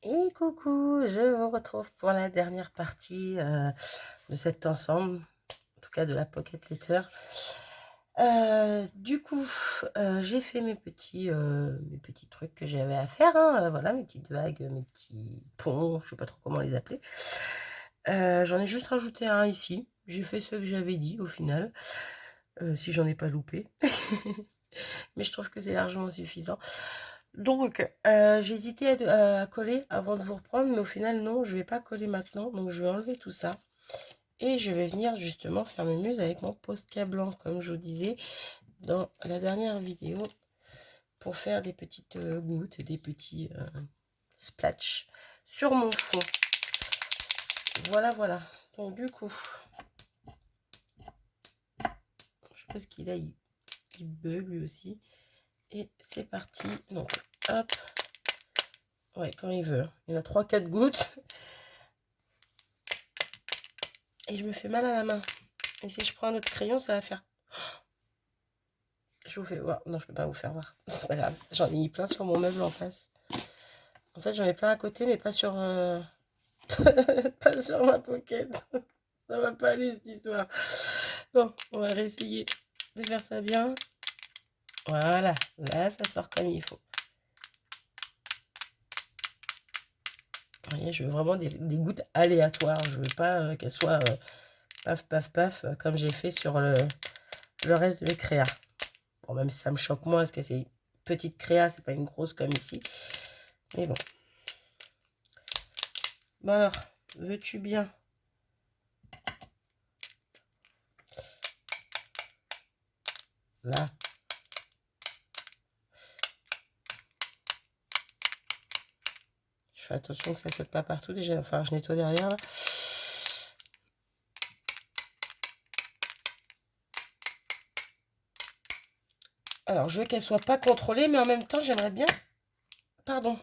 Et coucou, je vous retrouve pour la dernière partie de cet ensemble, en tout cas de la Pocket Letter. J'ai fait mes petits trucs que j'avais à faire, hein, voilà, mes petites vagues, mes petits ponts, je sais pas trop comment les appeler. J'en ai juste rajouté un ici, j'ai fait ce que j'avais dit au final, si j'en ai pas loupé. Mais je trouve que c'est largement suffisant. Donc, j'ai hésité à coller avant de vous reprendre, mais au final, non, je vais pas coller maintenant. Donc, je vais enlever tout ça. Et je vais venir justement faire mes muses avec mon Posca blanc, comme je vous disais dans la dernière vidéo, pour faire des petites gouttes, des petits splatchs sur mon fond. Voilà, voilà. Donc, du coup, je pense qu'il a, il bug lui aussi. Et c'est parti. Donc, hop. Ouais, quand il veut. Il y en a 3-4 gouttes. Et je me fais mal à la main. Et si je prends un autre crayon, ça va faire... Je vous fais voir. Non, je peux pas vous faire voir. C'est pas grave. J'en ai mis plein sur mon meuble en face. En fait, j'en ai plein à côté, mais pas sur... pas sur ma pocket. Ça va pas aller, cette histoire. Bon, on va réessayer de faire ça bien. Voilà. Là, ça sort comme il faut. Vous voyez, je veux vraiment des gouttes aléatoires. Je veux pas qu'elles soient paf, paf, paf, comme j'ai fait sur le reste de mes créas. Bon, même si ça me choque moins, parce que c'est une petite créa, c'est pas une grosse comme ici. Mais bon. Bon alors, veux-tu bien? Là. Je fais attention que ça ne saute pas partout déjà. Enfin, je nettoie derrière là. Alors, je veux qu'elle soit pas contrôlée, mais en même temps, j'aimerais bien... Pardon.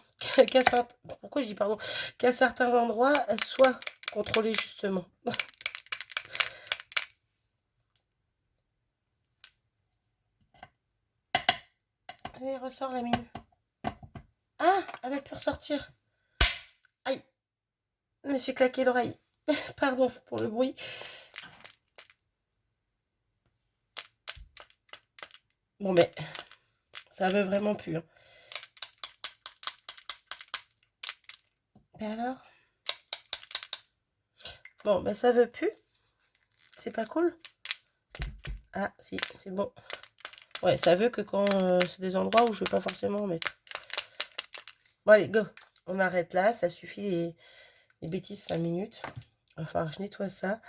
Pourquoi je dis pardon? Qu'à certains endroits, elle soit contrôlée, justement. Allez, ressort la mine. Ah, elle va plus ressortir. Aïe. Je me suis claqué l'oreille. Pardon pour le bruit. Bon, mais ça veut vraiment plus. Hein. Ben alors? Bon, ben ça veut plus. C'est pas cool. Ah, si, c'est bon. Ouais, ça veut que quand c'est des endroits où je veux pas forcément mettre. Bon, allez, go. On arrête là. Ça suffit les bêtises 5 minutes. Il va falloir que je nettoie ça.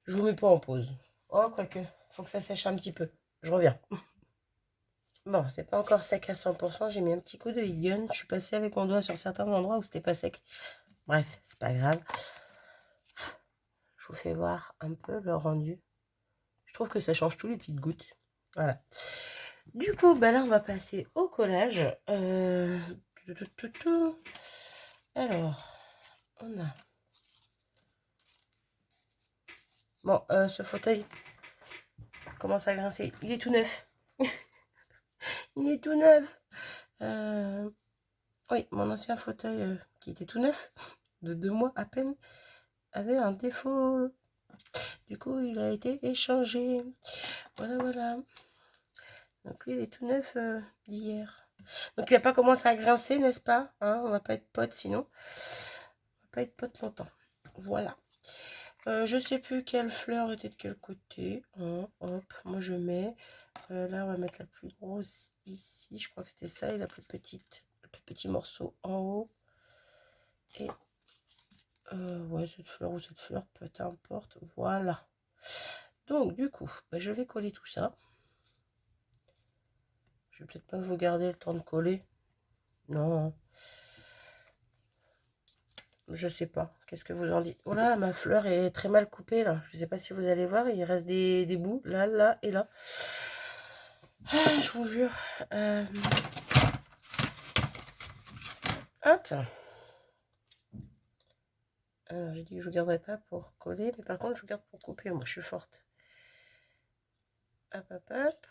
Je vous mets pas en pause. Oh, quoique. Faut que ça sèche un petit peu. Je reviens. Bon, c'est pas encore sec à 100%. J'ai mis un petit coup de Idion. Je suis passée avec mon doigt sur certains endroits où c'était pas sec. Bref, c'est pas grave. Je vous fais voir un peu le rendu. Je trouve que ça change tout les petites gouttes. Voilà. Du coup, bah là, on va passer au collage. Alors, on a... Bon, ce fauteuil commence à grincer. Il est tout neuf. Il est tout neuf. Oui, mon ancien fauteuil, qui était tout neuf, de 2 mois à peine, avait un défaut. Du coup, il a été échangé. Voilà, voilà. Donc lui, il est tout neuf d'hier. Donc il va pas commencer à grincer, n'est-ce pas, hein? On va pas être potes sinon. On va pas être potes longtemps. Voilà. Je sais plus quelle fleur était de quel côté. Hein, hop, moi je mets. Là, on va mettre la plus grosse ici. Je crois que c'était ça. Et la plus petite, le plus petit morceau en haut. Et ouais, cette fleur ou cette fleur, peu importe. Voilà. Donc, du coup, bah, je vais coller tout ça. Je vais peut-être pas vous garder le temps de coller. Non. Je sais pas. Qu'est-ce que vous en dites? Oh là, ma fleur est très mal coupée là. Je sais pas si vous allez voir. Il reste des bouts là, là et là. Ah, je vous jure. Hop. Alors, j'ai dit que je ne garderai pas pour coller. Mais par contre, je garde pour couper. Moi, je suis forte. Hop, hop, hop.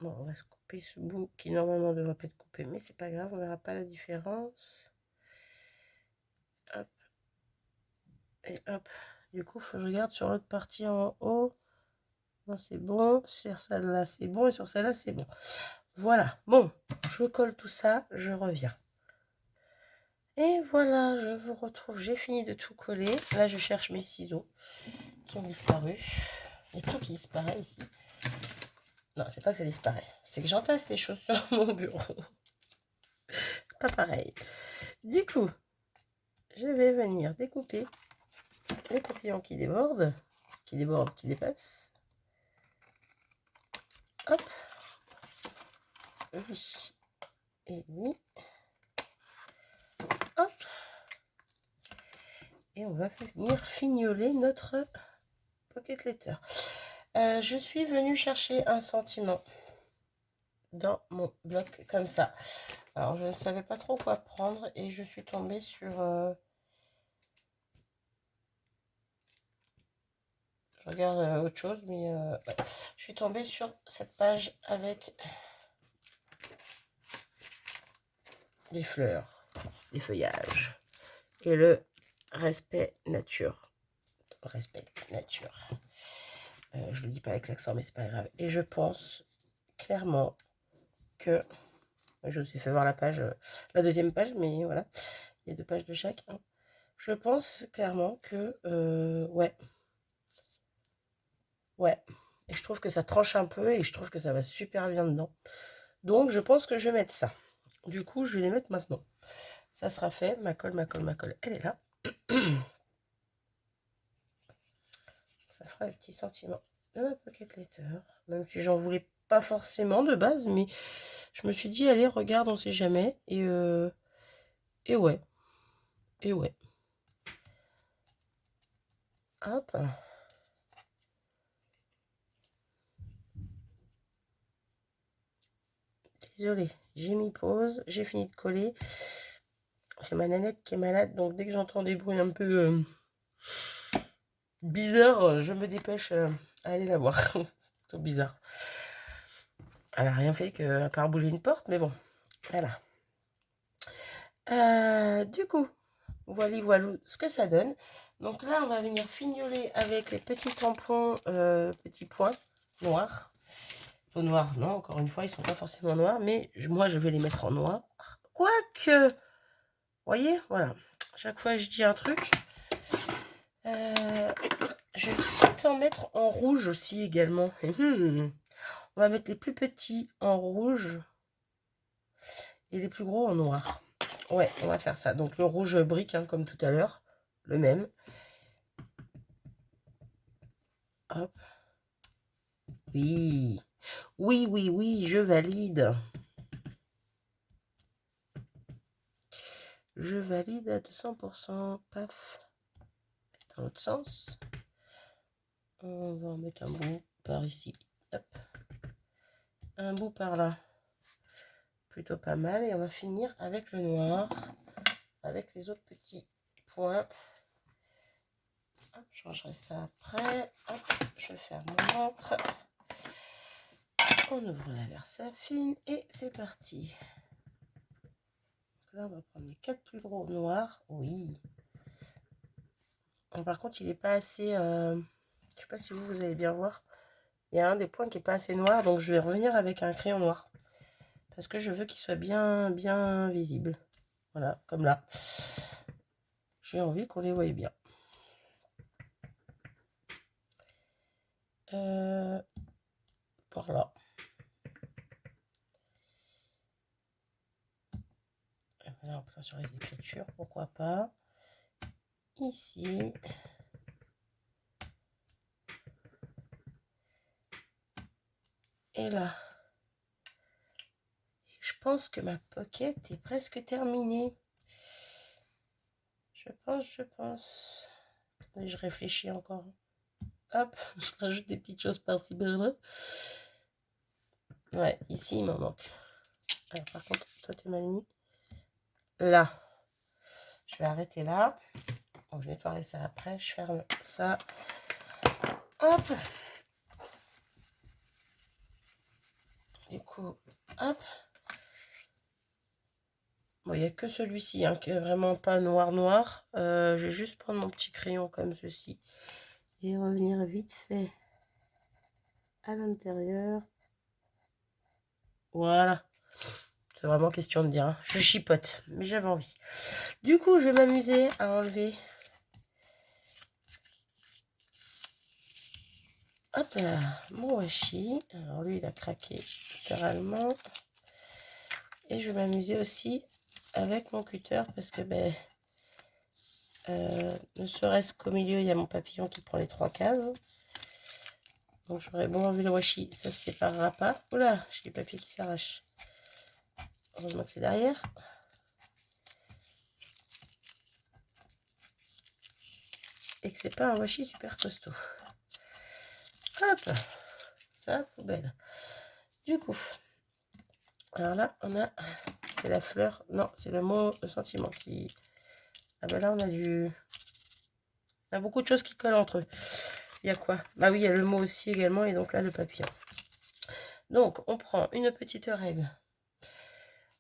Bon, on va se couper ce bout qui normalement ne devrait pas être coupé, mais c'est pas grave, on verra pas la différence. Hop. Et hop. Du coup, faut que je regarde sur l'autre partie en haut. Non, c'est bon. Sur celle-là, c'est bon. Et sur celle-là, c'est bon. Voilà. Bon, je colle tout ça. Je reviens. Et voilà, je vous retrouve. J'ai fini de tout coller. Là, je cherche mes ciseaux qui ont disparu. Il y a tout qui disparaît ici. Non, c'est pas que ça disparaît. C'est que j'entasse les choses sur mon bureau. C'est pas pareil. Du coup, je vais venir découper les papillons qui débordent, qui dépassent. Hop. Oui. Et oui. Hop. Et on va venir fignoler notre pocket letter. Je suis venue chercher un sentiment dans mon bloc comme ça. Alors, je ne savais pas trop quoi prendre et je suis tombée sur... je regarde autre chose, mais ouais. Je suis tombée sur cette page avec des fleurs, des feuillages et le respect nature. Respecte nature. Je le dis pas avec l'accent, mais c'est pas grave. Et je pense clairement que je vous ai fait voir la page, la deuxième page, mais voilà, il y a 2 pages de chaque. Hein. Je pense clairement que ouais, ouais. Et je trouve que ça tranche un peu et je trouve que ça va super bien dedans. Donc je pense que je vais mettre ça. Du coup, je vais les mettre maintenant. Ça sera fait. Ma colle, elle est là. Ça fera le petit sentiment de ma pocket letter. Même si j'en voulais pas forcément de base, mais je me suis dit, allez, regarde, on sait jamais. Et ouais. Et ouais. Hop. Désolée, j'ai mis pause. J'ai fini de coller. J'ai ma nanette qui est malade, donc dès que j'entends des bruits un peu bizarres, je me dépêche à aller la voir. Tout bizarre. Elle n'a rien fait que, à part bouger une porte, mais bon, voilà. Du coup, voilà ce que ça donne. Donc là, on va venir fignoler avec les petits tampons, petits points noirs. Au noir, non, encore une fois, ils sont pas forcément noirs, mais moi, je vais les mettre en noir. Quoique, vous voyez, voilà. Chaque fois, je dis un truc. Je vais peut-être en mettre en rouge aussi également. On va mettre les plus petits en rouge et les plus gros en noir. Ouais, on va faire ça. Donc le rouge brique, hein, comme tout à l'heure. Le même. Hop. Oui. Oui, oui, oui, je valide. Je valide à 200%. Paf. Dans l'autre sens. On va en mettre un bout par ici. Hop. Un bout par là. Plutôt pas mal. Et on va finir avec le noir. Avec les autres petits points. Hop, je rangerai ça après. Hop, je vais faire mon encre. On ouvre la Versafine et c'est parti. Donc là, on va prendre les 4 plus gros noirs. Oui. Par contre, il n'est pas assez... je ne sais pas si vous allez bien voir. Il y a un des points qui n'est pas assez noir. Donc, je vais revenir avec un crayon noir. Parce que je veux qu'il soit bien, bien visible. Voilà, comme là. J'ai envie qu'on les voie bien. Par là. Là, en plein sur les écritures, pourquoi pas. Ici. Et là. Je pense que ma pocket est presque terminée. Je pense. Mais je réfléchis encore. Hop, je rajoute des petites choses par-ci, par-là. Ouais, ici, il m'en manque. Alors, par contre, toi, t'es mal mis. Là. Je vais arrêter là. Bon, je nettoierai ça après. Je ferme ça. Hop. Du coup, hop. Bon, il n'y a que celui-ci, hein, qui est vraiment pas noir. Je vais juste prendre mon petit crayon comme ceci. Et revenir vite fait à l'intérieur. Voilà. C'est vraiment question de dire, hein. Je chipote, mais j'avais envie. Du coup, je vais m'amuser à enlever. Hop là, mon washi. Alors lui, il a craqué littéralement. Et je vais m'amuser aussi avec mon cutter parce que, ben, ne serait-ce qu'au milieu, il y a mon papillon qui prend les 3 cases. Donc j'aurais beau enlever le washi, ça se séparera pas. Oula, j'ai du papier qui s'arrache. Heureusement que c'est derrière. Et que c'est pas un washi super costaud. Hop, ça, poubelle. Du coup, alors là, on a, c'est la fleur, non, c'est le mot, le sentiment qui... Ah ben là, on a beaucoup de choses qui collent entre eux. Il y a quoi? Bah oui, il y a le mot aussi également, et donc là, le papillon. Donc, on prend une petite règle.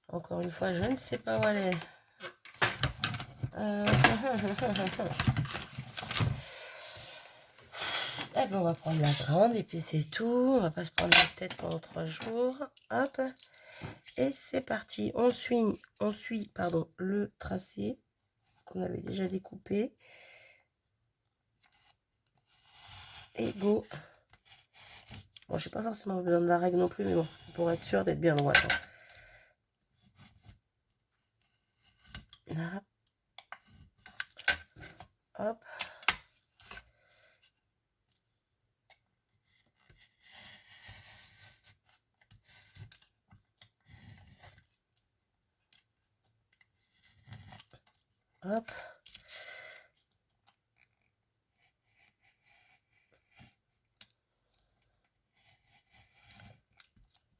Encore une fois, je ne sais pas où elle est. Eh ben, on va prendre la grande et puis c'est tout. On va pas se prendre la tête pendant 3 jours. Hop. Et c'est parti. On suit pardon, le tracé qu'on avait déjà découpé. Et go. Bon, je n'ai pas forcément besoin de la règle non plus, mais bon, c'est pour être sûr d'être bien droit. Là. Hop. Hop.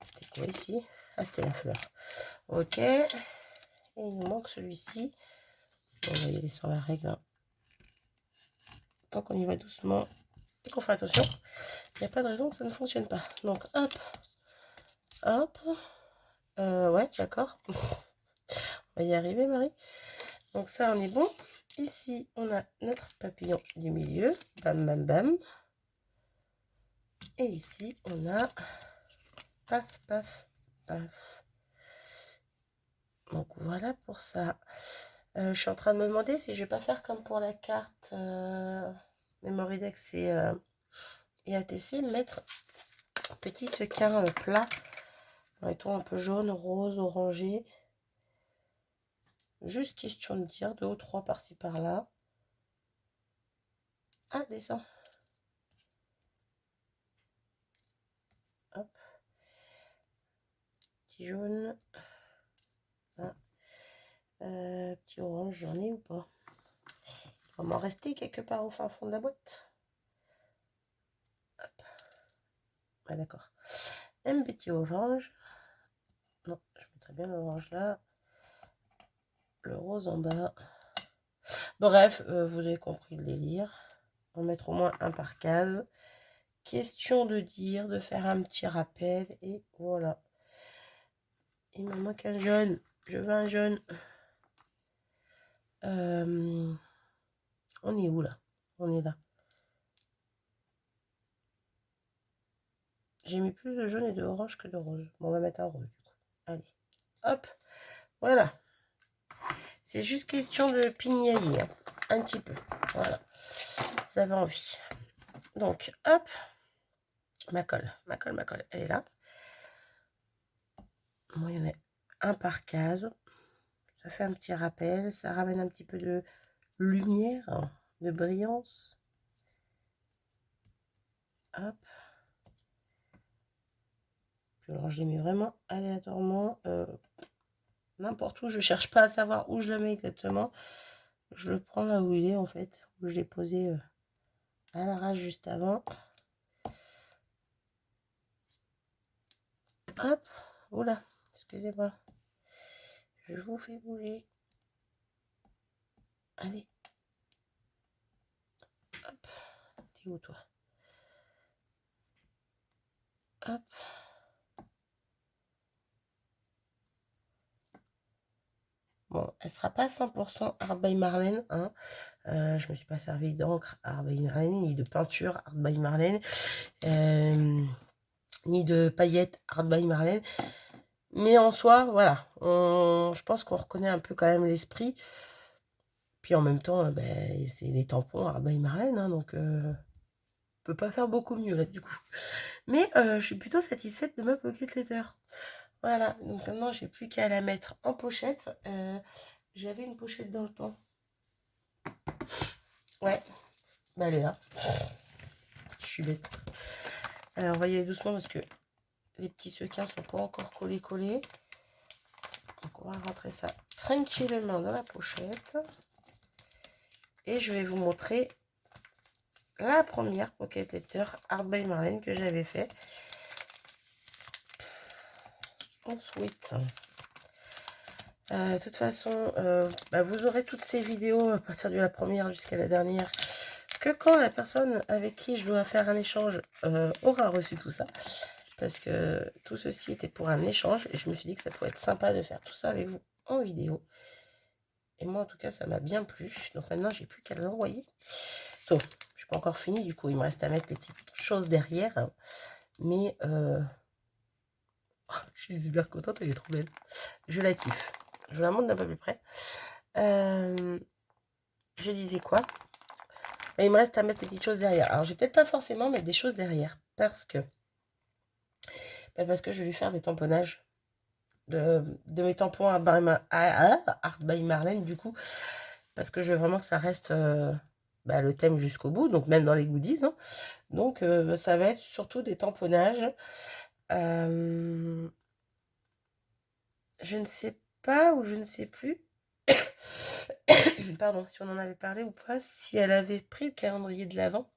C'était quoi ici? Ah, c'était la fleur. Ok. Et il nous manque celui-ci. Bon, on va y aller sans la règle. Hein. Tant qu'on y va doucement et qu'on fait attention, il n'y a pas de raison que ça ne fonctionne pas. Donc, hop. Hop. Ouais, d'accord. On va y arriver, Marie. Donc ça, on est bon. Ici, on a notre papillon du milieu. Bam, bam, bam. Et ici, on a paf, paf, paf. Donc voilà pour ça. Je suis en train de me demander si je vais pas faire comme pour la carte Memorydex et ATC, mettre un petit sequin plat dans les tons un peu jaune, rose, orangé. Juste question de dire 2 ou 3 par-ci par-là. Ah, descend. Hop. Petit jaune. Ah. Petit orange, j'en ai ou pas? Il va m'en rester quelque part au fin fond de la boîte. Hop. Ah, d'accord. Un petit orange. Non, je mettrais bien l'orange là. Le rose en bas. Bref, vous avez compris le délire. On va mettre au moins un par case. Question de dire, de faire un petit rappel. Et voilà. Il me manque un jaune. Je veux un jaune. On est où là? On est là. J'ai mis plus de jaune et de orange que de rose. Bon, on va mettre un rose du coup. Allez. Hop. Voilà. C'est juste question de pignailler. Hein. Un petit peu. Voilà. Ça avait envie. Donc, hop. Ma colle. Elle est là. Moi, il y en a un par case. Ça fait un petit rappel. Ça ramène un petit peu de lumière, hein, de brillance. Hop. Puis alors, je les mets vraiment aléatoirement. N'importe où. Je cherche pas à savoir où je le mets exactement. Je le prends là où il est, en fait. Où je l'ai posé à l'arrache juste avant. Hop. Oula. Excusez-moi. Je vous fais bouger. Allez. Hop. T'es où, toi? Hop. Bon, elle sera pas 100% Art by Marlène, hein. Je me suis pas servi d'encre Art by Marlène, ni de peinture Art by Marlène, ni de paillettes Art by Marlène. Mais en soi, voilà, je pense qu'on reconnaît un peu quand même l'esprit. Puis en même temps, ben, c'est les tampons Art by Marlène, hein, donc on peut pas faire beaucoup mieux là du coup. Mais je suis plutôt satisfaite de ma pocket letter. Voilà, donc maintenant j'ai plus qu'à la mettre en pochette. J'avais une pochette dans le temps. Ouais, bah elle est là. Je suis bête. Alors on va y aller doucement parce que les petits sequins sont pas encore collés. Donc on va rentrer ça tranquillement dans la pochette. Et je vais vous montrer la première pocket letter Art by Marlène que j'avais fait. Ensuite, de toute façon, vous aurez toutes ces vidéos à partir de la première jusqu'à la dernière, que quand la personne avec qui je dois faire un échange aura reçu tout ça. Parce que tout ceci était pour un échange et je me suis dit que ça pourrait être sympa de faire tout ça avec vous en vidéo. Et moi, en tout cas, ça m'a bien plu. Donc maintenant, j'ai plus qu'à l'envoyer. Donc, je n'ai pas encore fini. Du coup, il me reste à mettre les petites choses derrière. Hein. Mais je suis super contente, elle est trop belle. Je la kiffe. Je vous la montre d'un peu plus près. Je disais quoi? Et il me reste à mettre les petites choses derrière. Alors, je vais peut-être pas forcément mettre des choses derrière. Parce que je vais lui faire des tamponnages de mes tampons à Art by Marlène, du coup. Parce que je veux vraiment que ça reste le thème jusqu'au bout. Donc, même dans les goodies. Hein. Donc, ça va être surtout des tamponnages. Je ne sais pas ou je ne sais plus. Pardon, si on en avait parlé ou pas, si elle avait pris le calendrier de l'Avent.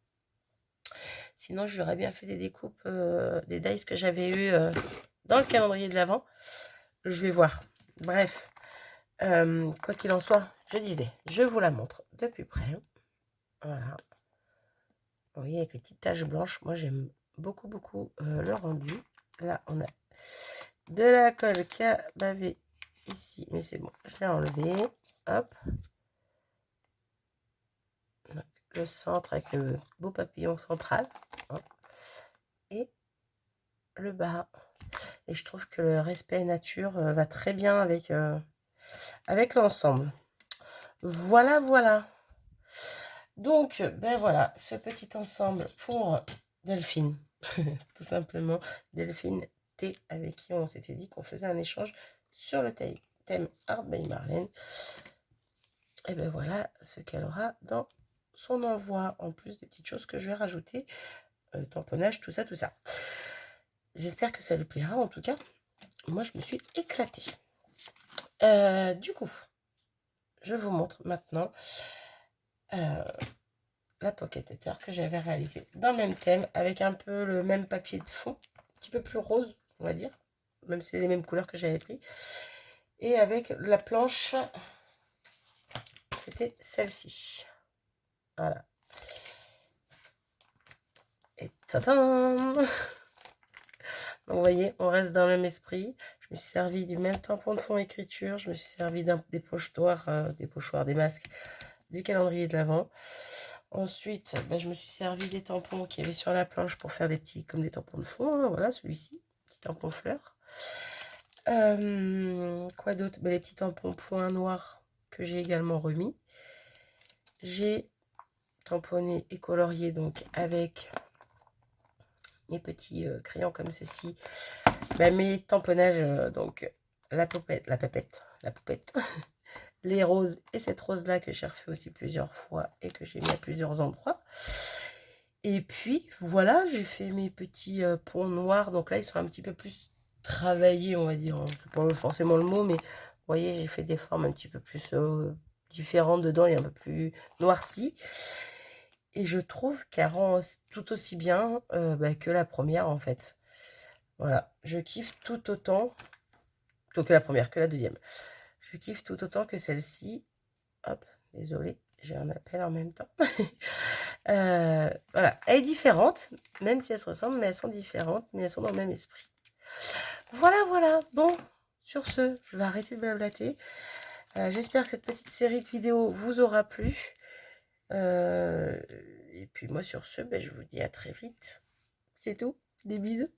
Sinon, je lui aurais bien fait des découpes des dice que j'avais eu dans le calendrier de l'Avent. Je vais voir. Bref, quoi qu'il en soit, je disais, je vous la montre de plus près. Voilà. Vous voyez, avec les petites taches blanches, moi j'aime beaucoup, beaucoup le rendu. Là, on a de la colle qui a bavé ici, mais c'est bon, je l'ai enlevé. Hop. Donc, le centre avec le beau papillon central. Hop. Et le bas. Et je trouve que le respect nature va très bien avec, avec l'ensemble. Voilà, voilà. Donc, ben voilà, ce petit ensemble pour Delphine. Tout simplement, Delphine T, avec qui on s'était dit qu'on faisait un échange sur le thème Art by Marlène. Et ben voilà ce qu'elle aura dans son envoi, en plus des petites choses que je vais rajouter, tamponnage, tout ça, tout ça. J'espère que ça lui plaira, en tout cas. Moi, je me suis éclatée. Du coup, je vous montre maintenant la pocket letter que j'avais réalisée dans le même thème, avec un peu le même papier de fond, un petit peu plus rose, on va dire, même si c'est les mêmes couleurs que j'avais pris. Et avec la planche, c'était celle-ci. Voilà. Et tadam! Donc, vous voyez, on reste dans le même esprit. Je me suis servi du même tampon de fond écriture. Je me suis servi des pochoirs, des masques, du calendrier de l'Avent. Ensuite, je me suis servi des tampons qu'il y avait sur la planche pour faire des petits, comme des tampons de fond. Hein, voilà, celui-ci, petit tampon fleur. Quoi d'autre? Les petits tampons points noirs que j'ai également remis. J'ai tamponné et colorié donc avec mes petits crayons comme ceci. Mes tamponnages, donc la poupette, les roses et cette rose là que j'ai refait aussi plusieurs fois et que j'ai mis à plusieurs endroits. Et puis voilà, j'ai fait mes petits ponts noirs, donc là ils sont un petit peu plus travaillés, on va dire, c'est pas forcément le mot, mais vous voyez, j'ai fait des formes un petit peu plus différentes dedans et un peu plus noircies. Et je trouve qu'elle rend tout aussi bien que la première en fait. Voilà, je kiffe tout autant, plutôt que la première, que la deuxième. Je kiffe tout autant que celle-ci. Hop, désolée, j'ai un appel en même temps. Voilà, elle est différente, même si elles se ressemblent, mais elles sont différentes, mais elles sont dans le même esprit. Voilà, voilà. Bon, sur ce, je vais arrêter de blablater. J'espère que cette petite série de vidéos vous aura plu. Et puis moi sur ce, ben, je vous dis à très vite. C'est tout. Des bisous.